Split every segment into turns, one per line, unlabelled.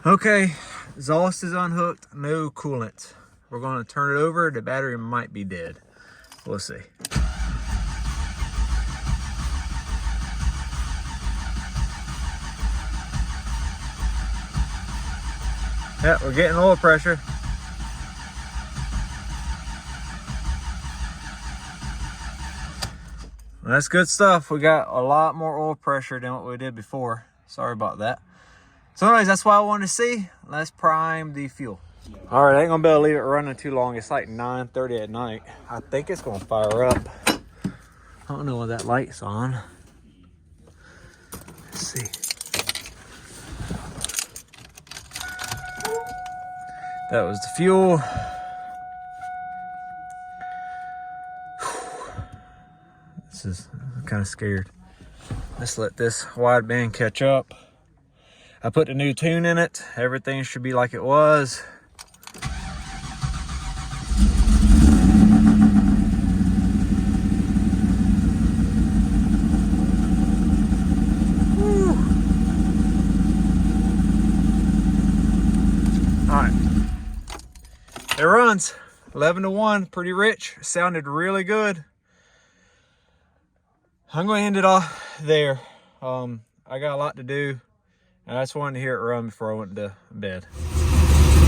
Okay, exhaust is unhooked, no coolant. We're gonna turn it over, the battery might be dead. We'll see. Yeah, we're getting oil pressure. Well, that's good stuff. We got a lot more oil pressure than what we did before. Sorry about that. So anyways, that's what I wanted to see. Let's prime the fuel. All right, I ain't gonna be able to leave it running too long. It's like 9:30 at night. I think it's gonna fire up. I don't know why that light's on. Let's see. That was the fuel. I'm kind of scared. Let's let this wideband catch up. I put the new tune in it. Everything should be like it was. Woo. All right. It runs 11-to-1, pretty rich. Sounded really good. I'm going to end it off there. I got a lot to do. And I just wanted to hear it run before I went to bed.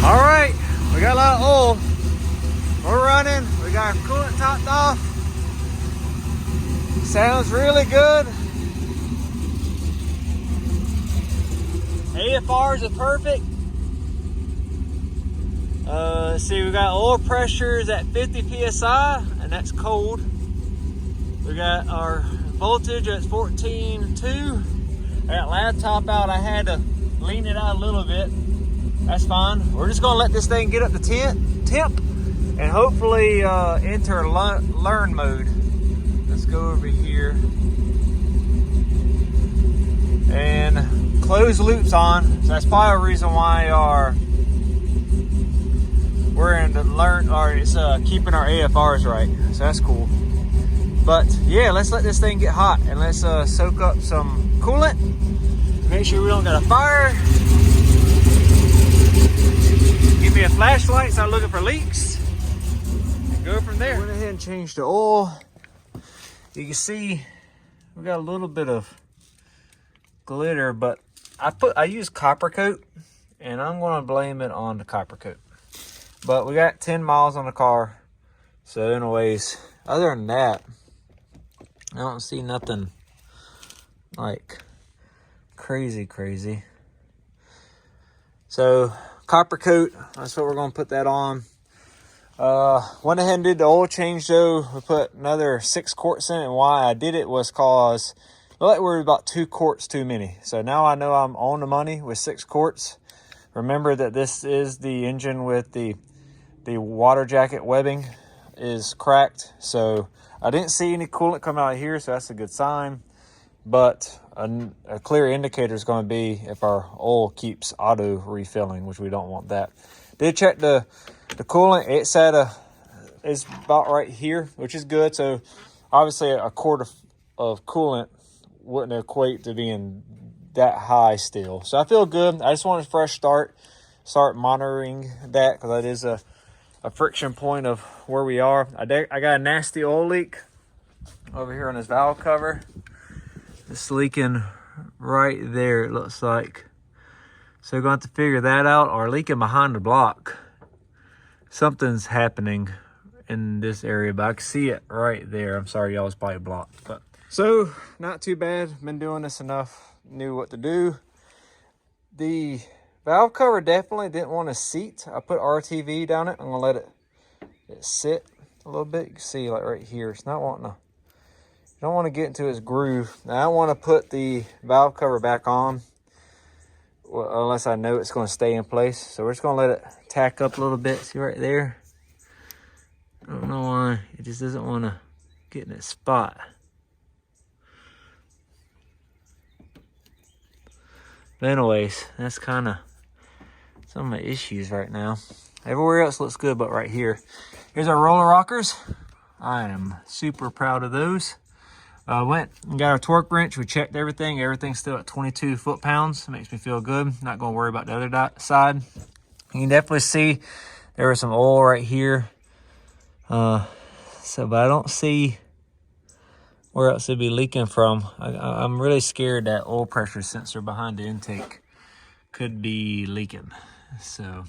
All right, we got a lot of oil. We're running. We got our coolant topped off. Sounds really good. AFRs are perfect. Let's see, we got oil pressures at 50 PSI, and that's cold. We got our voltage at 14.2. I got laptop out. I had to lean it out a little bit. That's fine. We're just gonna let this thing get up to temp and hopefully enter learn mode. Let's go over here and close loops on. So that's probably a reason why we're in the learn, or it's keeping our AFRs right. So that's cool. But yeah, let's let this thing get hot and let's soak up some coolant. Make sure we don't got a fire. Give me a flashlight so I'm looking for leaks. And go from there. Went ahead and changed the oil. You can see we got a little bit of glitter, but I use copper coat, and I'm gonna blame it on the copper coat. But we got 10 miles on the car. So anyways, other than that, I don't see nothing like crazy. So copper coat, that's what we're gonna put that on. Went ahead and did the oil change though. We put another 6 quarts in, and why I did it was cause like we're about 2 quarts too many. So now I know I'm on the money with 6 quarts. Remember that this is the engine with the water jacket webbing is cracked, so I didn't see any coolant come out of here, so that's a good sign. But a clear indicator is going to be if our oil keeps auto refilling, which we don't want that. Did check the coolant. It's it's about right here, which is good. So obviously a quart of coolant wouldn't equate to being that high still. So I feel good. I just want a fresh start monitoring that, because that is a friction point of where we are. I got a nasty oil leak over here on this valve cover. It's leaking right there, it looks like. So we're going to have to figure that out, or leaking behind the block. Something's happening in this area, but I can see it right there. I'm sorry, y'all, it's probably blocked. But so not too bad. Been doing this enough, knew what to do. The valve cover definitely didn't want to seat. I put RTV down it. I'm gonna let it sit a little bit. You can see like right here, it's not wanting to. You don't want to get into its groove. Now I want to put the valve cover back on, unless I know it's going to stay in place. So we're just going to let it tack up a little bit. See right there? I don't know why it just doesn't want to get in its spot. But anyways, that's kind of some of my issues right now. Everywhere else looks good, but right here. Here's our roller rockers. I am super proud of those. Went and got our torque wrench. We checked everything. Everything's still at 22 foot-pounds. Makes me feel good. Not going to worry about the other side. You can definitely see there was some oil right here. But I don't see where else it'd be leaking from. I'm really scared that oil pressure sensor behind the intake could be leaking. So